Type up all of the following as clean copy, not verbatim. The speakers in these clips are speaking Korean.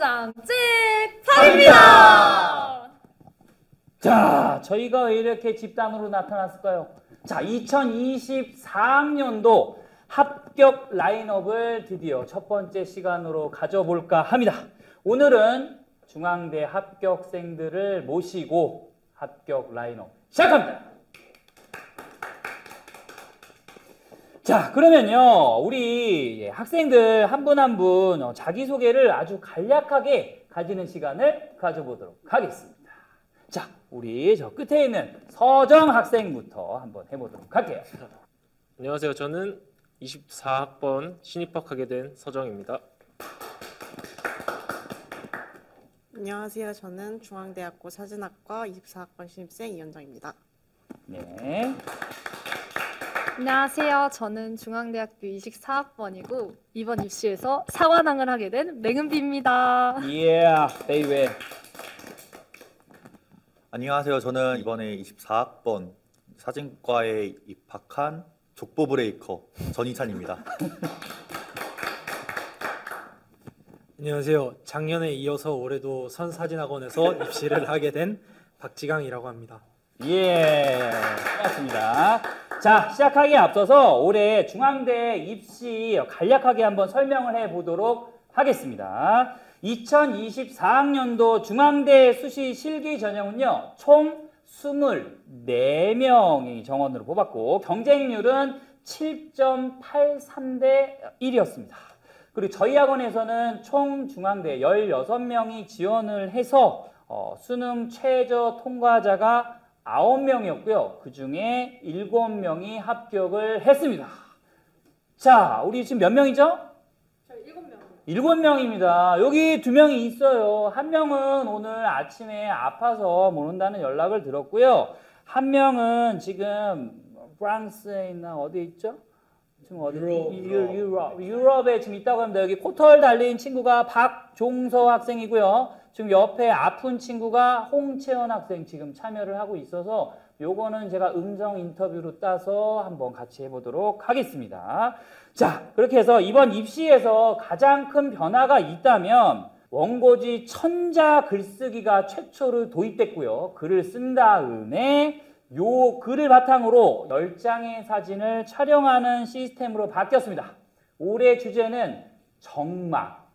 현장 찍팔입니다. 자, 저희가 왜 이렇게 집단으로 나타났을까요? 자, 2024학년도 합격 라인업을 드디어 첫 번째 시간으로 가져볼까 합니다. 오늘은 중앙대 합격생들을 모시고 합격 라인업 시작합니다. 자, 그러면요, 우리 학생들 한 분 한 분 자기소개를 아주 간략하게 가지는 시간을 가져보도록 하겠습니다. 자, 우리 저 끝에 있는 서정 학생부터 한번 해보도록 할게요. 안녕하세요. 저는 24학번 신입학하게 된 서정입니다. 안녕하세요. 저는 중앙대학교 사진학과 24학번 신입생 이현정입니다. 네. 안녕하세요. 저는 중앙대학교 24학번이고 이번 입시에서 사관왕을 하게 된 맹은비입니다. 베이베. 안녕하세요. 저는 이번에 24학번 사진과에 입학한 족보 브레이커 전희찬입니다. 안녕하세요. 작년에 이어서 올해도 선사진학원에서 입시를 하게 된 박지강이라고 합니다. 반갑습니다. 자, 시작하기에 앞서서 올해 중앙대 입시 간략하게 한번 설명을 해보도록 하겠습니다. 2024학년도 중앙대 수시 실기 전형은요, 총 24명이 정원으로 뽑았고 경쟁률은 7.83대 1이었습니다. 그리고 저희 학원에서는 총 중앙대 16명이 지원을 해서 수능 최저 통과자가 9명이었고요. 그 중에 7명이 합격을 했습니다. 자, 우리 지금 몇 명이죠? 저희 7명. 7명입니다. 여기 2명이 있어요. 한 명은 오늘 아침에 아파서 못 온다는 연락을 들었고요. 한 명은 지금 프랑스에 있나 어디 있죠? 지금 어디? 유럽에 지금 있다고 합니다. 여기 코털 달린 친구가 박종서 학생이고요. 지금 옆에 아픈 친구가 홍채원 학생 지금 참여를 하고 있어서 요거는 제가 음성 인터뷰로 따서 한번 같이 해보도록 하겠습니다. 자, 그렇게 해서 이번 입시에서 가장 큰 변화가 있다면 원고지 천자 글쓰기가 최초로 도입됐고요. 글을 쓴 다음에 요 글을 바탕으로 10장의 사진을 촬영하는 시스템으로 바뀌었습니다. 올해 주제는 정막,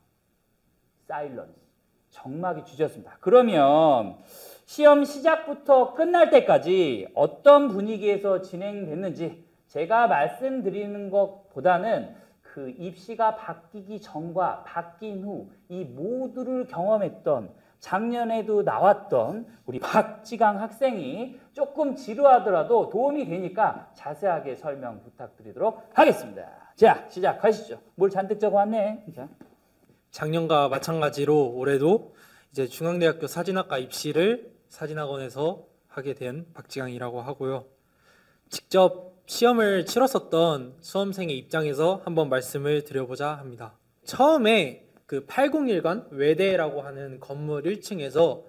사일런스, 정막이 주제였습니다. 그러면 시험 시작부터 끝날 때까지 어떤 분위기에서 진행됐는지 제가 말씀드리는 것보다는 그 입시가 바뀌기 전과 바뀐 후 이 모두를 경험했던 작년에도 나왔던 우리 박지강 학생이 조금 지루하더라도 도움이 되니까 자세하게 설명 부탁드리도록 하겠습니다. 자, 시작하시죠. 뭘 잔뜩 적어왔네. 자. 작년과 마찬가지로 올해도 이제 중앙대학교 사진학과 입시를 사진학원에서 하게 된 박지강이라고 하고요. 직접 시험을 치렀었던 수험생의 입장에서 한번 말씀을 드려보자 합니다. 처음에 그 801관 외대라고 하는 건물 1층에서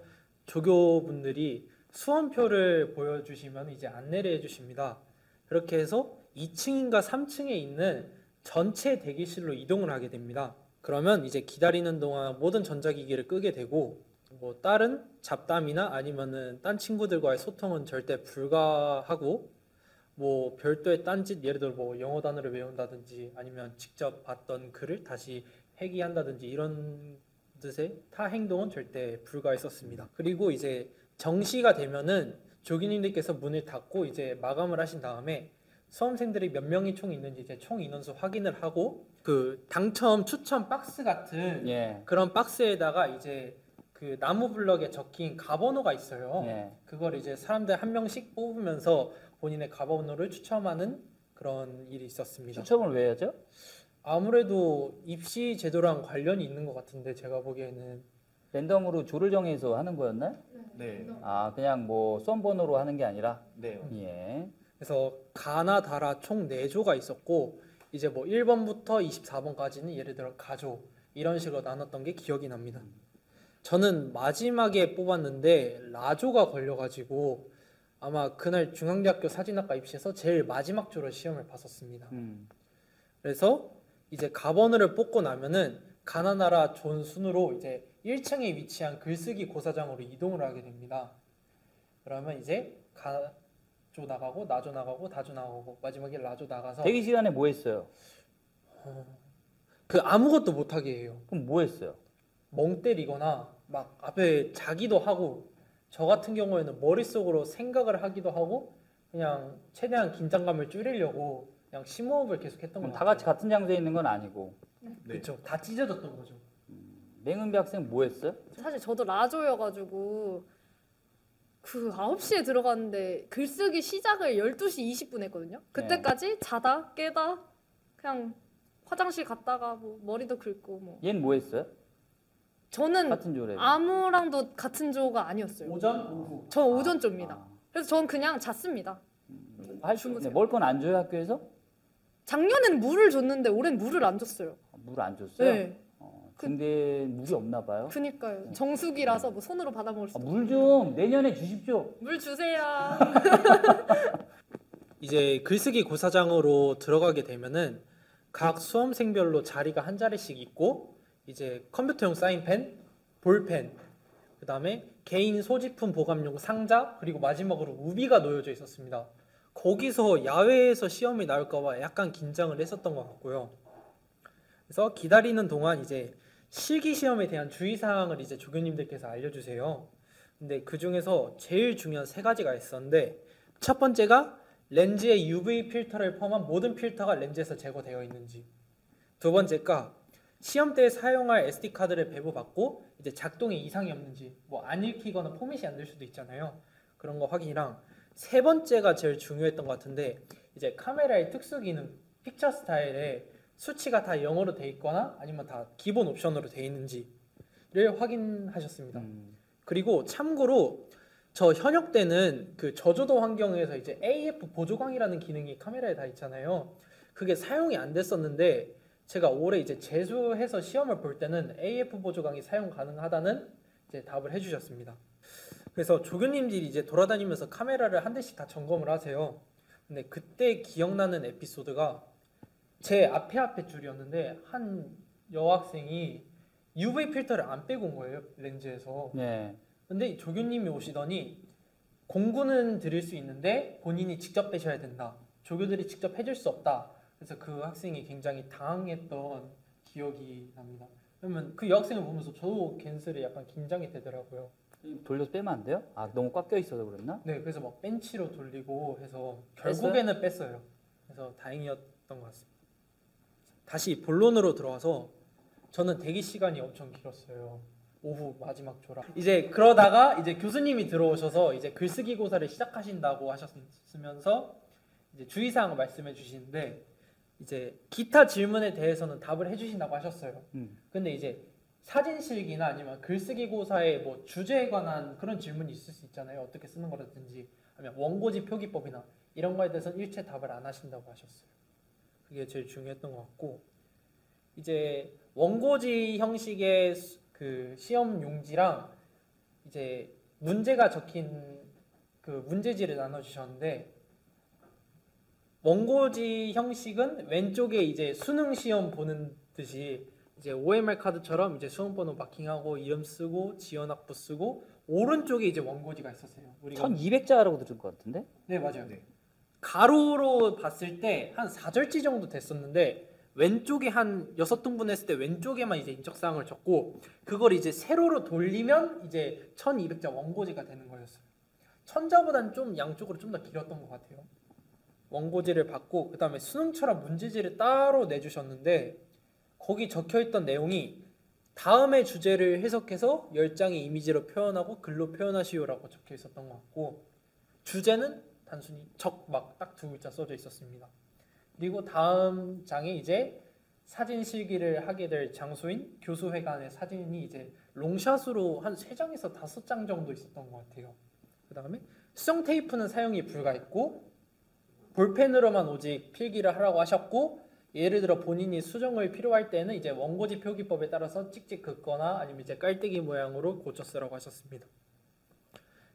조교분들이 수험표를 보여주시면 이제 안내를 해주십니다. 그렇게 해서 2층인가 3층에 있는 전체 대기실로 이동을 하게 됩니다. 그러면 이제 기다리는 동안 모든 전자기기를 끄게 되고 뭐 다른 잡담이나 아니면은 딴 친구들과의 소통은 절대 불가하고 뭐 별도의 딴짓, 예를 들어 뭐 영어 단어를 외운다든지 아니면 직접 봤던 글을 다시 회귀한다든지 이런 뜻의 타 행동은 절대 불가했었습니다. 그리고 이제 정시가 되면은 조교님들께서 문을 닫고 이제 마감을 하신 다음에 수험생들이 몇 명이 총 있는지 이제 총 인원수 확인을 하고 그 당첨 추첨 박스 같은 그런 박스에다가 이제 그 나무 블럭에 적힌 가번호가 있어요. 그걸 이제 사람들 한 명씩 뽑으면서 본인의 가번호를 추첨하는 그런 일이 있었습니다. 추첨을 왜 하죠? 아무래도 입시 제도랑 관련이 있는 것 같은데 제가 보기에는 랜덤으로 조를 정해서 하는 거였나요? 네. 아, 그냥 뭐 수험 번호로 하는 게 아니라? 네. 예. 그래서 가나 다라 총 4조가 있었고 이제 뭐 1번부터 24번까지는 예를 들어 가조 이런 식으로 나눴던 게 기억이 납니다. 저는 마지막에 뽑았는데 라조가 걸려가지고 아마 그날 중앙대학교 사진학과 입시에서 제일 마지막 조로 시험을 봤었습니다. 그래서 이제 가번호를 뽑고 나면은 가나나라 존 순으로 이제 1층에 위치한 글쓰기 고사장으로 이동을 하게 됩니다. 그러면 이제 가조 나가고 나조 나가고 다조 나가고 마지막에 라조 나가서 대기 시간에 뭐 했어요? 그 아무것도 못하게 해요. 그럼 뭐 했어요? 멍 때리거나 막 앞에 자기도 하고, 저 같은 경우에는 머릿속으로 생각을 하기도 하고 그냥 최대한 긴장감을 줄이려고 그냥 심호흡을 계속 했던 것 그럼 같아요. 다 같이 같은 장소에 있는 건 아니고. 그렇죠. 다 찢어졌던 거죠. 맹은비 학생 뭐 했어요? 사실 저도 라조여가지고 그 9시에 들어갔는데 글쓰기 시작을 12시 20분 했거든요. 그때까지 자다 깨다 그냥 화장실 갔다가 뭐 머리도 긁고 뭐. 얘는 뭐 했어요? 저는 같은 조래. 아무랑도 같은 조가 아니었어요. 오전, 오후. 저 오전 조입니다. 그래서 전 그냥 잤습니다. 네, 먹을 건 안 줘요 학교에서? 작년엔 물을 줬는데 올해는 물을 안 줬어요. 물 안 줬어요? 네. 근데 물이 없나 봐요. 그니까요. 정수기라서 뭐 손으로 받아 먹을 수도. 물 좀 내년에 주십시오. 물 주세요. 이제 글쓰기 고사장으로 들어가게 되면은 각 수험생별로 자리가 한 자리씩 있고, 이제 컴퓨터용 사인펜, 볼펜, 그 다음에 개인 소지품 보관용 상자, 그리고 마지막으로 우비가 놓여져 있었습니다. 거기서 야외에서 시험이 나올까봐 약간 긴장을 했었던 것 같고요. 그래서 기다리는 동안 이제 실기 시험에 대한 주의사항을 이제 조교님들께서 알려주세요. 근데 그 중에서 제일 중요한 세 가지가 있었는데, 첫 번째가 렌즈에 UV 필터를 포함한 모든 필터가 렌즈에서 제거되어 있는지, 두 번째가 시험 때 사용할 SD 카드를 배부받고 이제 작동에 이상이 없는지, 뭐 안 읽히거나 포맷이 안 될 수도 있잖아요. 그런 거 확인이랑, 세 번째가 제일 중요했던 것 같은데, 이제 카메라의 특수 기능 픽처 스타일에 수치가 다 영어로 돼 있거나 아니면 다 기본 옵션으로 돼 있는지를 확인하셨습니다. 그리고 참고로 저 현역 때는 그 저조도 환경에서 이제 AF 보조광이라는 기능이 카메라에 다 있잖아요. 그게 사용이 안 됐었는데 제가 올해 이제 재수해서 시험을 볼 때는 AF 보조광이 사용 가능하다는 이제 답을 해주셨습니다. 그래서 조교님들이 이제 돌아다니면서 카메라를 한 대씩 다 점검을 하세요. 근데 그때 기억나는 에피소드가 제 앞에 줄이었는데 한 여학생이 UV 필터를 안 빼고 온 거예요, 렌즈에서. 네. 근데 조교님이 오시더니 공구는 드릴 수 있는데 본인이 직접 빼셔야 된다. 조교들이 직접 해줄 수 없다. 그래서 그 학생이 굉장히 당황했던 기억이 납니다. 그러면 그 여학생을 보면서 저도 괜스레 약간 긴장이 되더라고요. 돌려서 빼면 안 돼요? 아 너무 꽉 껴 있어서 그랬나? 네, 그래서 막 벤치로 돌리고 해서 결국에는 뺐어요. 그래서 다행이었던 것 같습니다. 다시 본론으로 들어와서 저는 대기 시간이 엄청 길었어요. 오후 마지막 조라. 이제 그러다가 이제 교수님이 들어오셔서 이제 글쓰기 고사를 시작하신다고 하셨으면서 이제 주의사항을 말씀해 주시는데, 이제 기타 질문에 대해서는 답을 해주신다고 하셨어요. 근데 이제 사진 실기나 아니면 글쓰기 고사의 뭐 주제에 관한 그런 질문이 있을 수 있잖아요. 어떻게 쓰는 거라든지 아니면 원고지 표기법이나 이런 거에 대해서는 일체 답을 안 하신다고 하셨어요. 그게 제일 중요했던 것 같고, 이제 원고지 형식의 그 시험 용지랑 이제 문제가 적힌 그 문제지를 나눠주셨는데, 원고지 형식은 왼쪽에 이제 수능 시험 보는 듯이 이제 OMR 카드처럼 이제 수험번호 마킹하고 이름 쓰고 지원 학부 쓰고, 오른쪽에 이제 원고지가 있었어요. 우리가 1200자라고 들은 것 같은데? 네, 맞아요. 가로로 봤을 때 한 4절지 정도 됐었는데, 왼쪽에 한 6등분 했을 때 왼쪽에만 이제 인적사항을 적고, 그걸 이제 세로로 돌리면 이제 1200자 원고지가 되는 거였어요. 천자보다는 좀 양쪽으로 좀 더 길었던 것 같아요. 원고지를 받고 그 다음에 수능처럼 문제지를 따로 내주셨는데, 거기 적혀있던 내용이 다음의 주제를 해석해서 10장의 이미지로 표현하고 글로 표현하시오라고 적혀 있었던 것 같고, 주제는 단순히 막 딱 두 글자 써져 있었습니다. 그리고 다음 장에 이제 사진 실기를 하게 될 장소인 교수회관의 사진이 이제 롱샷으로 한 3장에서 5장 정도 있었던 것 같아요. 그 다음에 수정 테이프는 사용이 불가했고, 볼펜으로만 오직 필기를 하라고 하셨고, 예를 들어 본인이 수정을 필요할 때는 이제 원고지 표기법에 따라서 찍찍 긋거나 아니면 이제 깔때기 모양으로 고쳐 쓰라고 하셨습니다.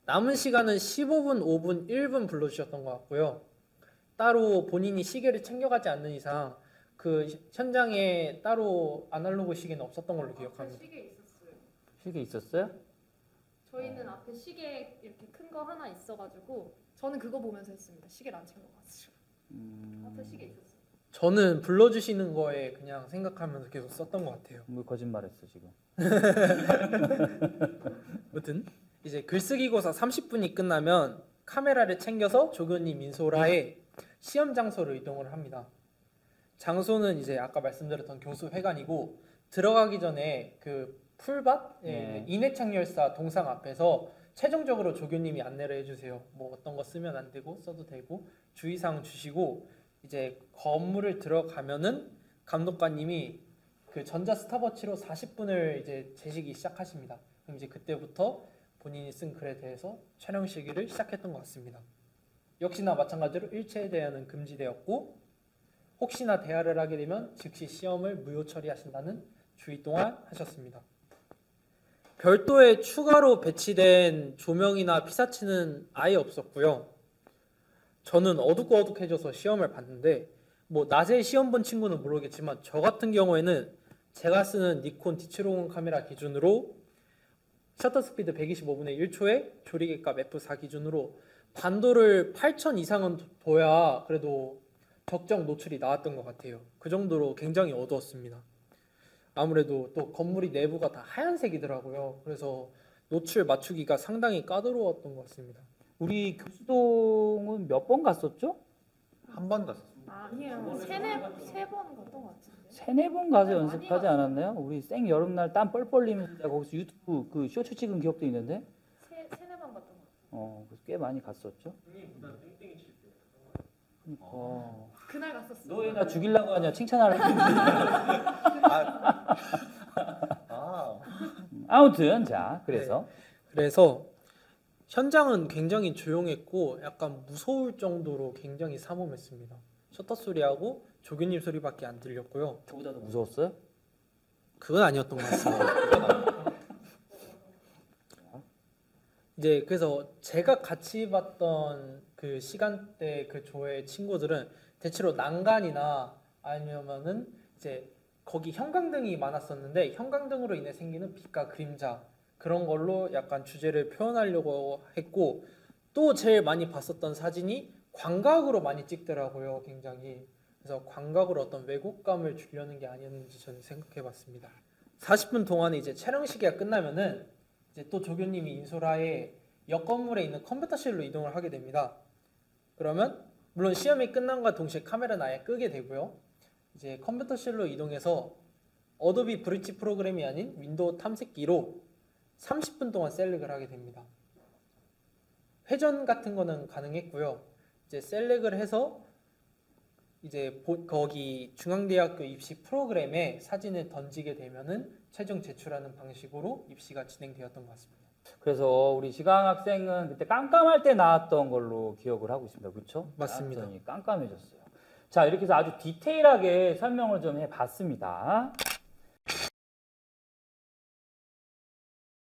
남은 시간은 15분, 5분, 1분 불러주셨던 것 같고요. 따로 본인이 시계를 챙겨가지 않는 이상 그 현장에 따로 아날로그 시계는 없었던 걸로 기억합니다. 시계 있었어요? 저희는 앞에 시계 이렇게 큰 거 하나 있어가지고 저는 그거 보면서 했습니다. 시계를 안 챙겨가지고 앞에 시계 있었어요. 저는 불러주시는 거에 그냥 생각하면서 계속 썼던 것 같아요. 뭐 거짓말했어 지금. 아무튼 이제 글쓰기고사 30분이 끝나면 카메라를 챙겨서 조교님 인솔하에 시험 장소로 이동을 합니다. 장소는 이제 아까 말씀드렸던 교수회관이고 들어가기 전에 그 풀밭 네. 인해창열사 동상 앞에서 최종적으로 조교님이 안내를 해주세요. 뭐 어떤 거 쓰면 안 되고 써도 되고 주의사항 주시고 이제 건물을 들어가면은 감독관님이 그 전자 스탑워치로 40분을 이제 재시기 시작하십니다. 그럼 이제 그때부터 본인이 쓴 글에 대해서 촬영 시기를 시작했던 것 같습니다. 역시나 마찬가지로 일체 대화는 금지되었고 혹시나 대화를 하게 되면 즉시 시험을 무효 처리하신다는 주의 또한 하셨습니다. 별도의 추가로 배치된 조명이나 피사체는 아예 없었고요. 저는 어둑어둑해져서 시험을 봤는데 뭐 낮에 시험 본 친구는 모르겠지만 저 같은 경우에는 제가 쓰는 니콘 D750 카메라 기준으로 셔터 스피드 125분의 1초에 조리개값 F4 기준으로 반도를 8000 이상은 둬야 그래도 적정 노출이 나왔던 것 같아요. 그 정도로 굉장히 어두웠습니다. 아무래도 또 건물이 내부가 다 하얀색이더라고요. 그래서 노출 맞추기가 상당히 까다로웠던 것 같습니다. 우리 교수동은 몇 번 갔었죠? 한 번 갔었어요. 아니요, 세번 갔던 것 같은데. 세네 번 가서 네, 연습하지 많이 않았나요? 우리 생 여름날 땀 뻘뻘 흘리면서 거기서 유튜브 그 쇼츠 찍은 기억도 있는데. 세네 번 갔던 것 같아요. 그래서 꽤 많이 갔었죠. 그러니까. 그날 갔었어요. 너 왜 나 죽이려고 하냐 칭찬하려고. 아무튼 자 그래서 그래서 현장은 굉장히 조용했고 약간 무서울 정도로 굉장히 삼엄했습니다. 셔터 소리하고 조교님 소리밖에 안 들렸고요. 저보다 더 무서웠어요? 그건 아니었던 것 같습니다. 이제 그래서 제가 같이 봤던 그 시간대 그 조의 친구들은 대체로 난간이나 아니면은 이제 거기 형광등이 많았었는데 형광등으로 인해 생기는 빛과 그림자 그런 걸로 약간 주제를 표현하려고 했고 또 제일 많이 봤었던 사진이 광각으로 많이 찍더라고요. 굉장히. 그래서 광각으로 어떤 왜곡감을 주려는 게 아니었는지 저는 생각해봤습니다. 40분 동안에 이제 촬영 시기가 끝나면은 이제 또 조교님이 인솔하에 옆 건물에 있는 컴퓨터실로 이동을 하게 됩니다. 그러면 물론 시험이 끝난과 동시에 카메라는 아예 끄게 되고요. 이제 컴퓨터실로 이동해서 어도비 브릿지 프로그램이 아닌 윈도우 탐색기로 30분 동안 셀렉을 하게 됩니다. 회전 같은 거는 가능했고요. 이제 셀렉을 해서 이제 거기 중앙대학교 입시 프로그램에 사진을 던지게 되면은 최종 제출하는 방식으로 입시가 진행되었던 것 같습니다. 그래서 우리 지강 학생은 그때 깜깜할 때 나왔던 걸로 기억을 하고 있습니다. 그렇죠? 맞습니다. 완전히 깜깜해졌어요. 자 이렇게 해서 아주 디테일하게 설명을 좀 해봤습니다.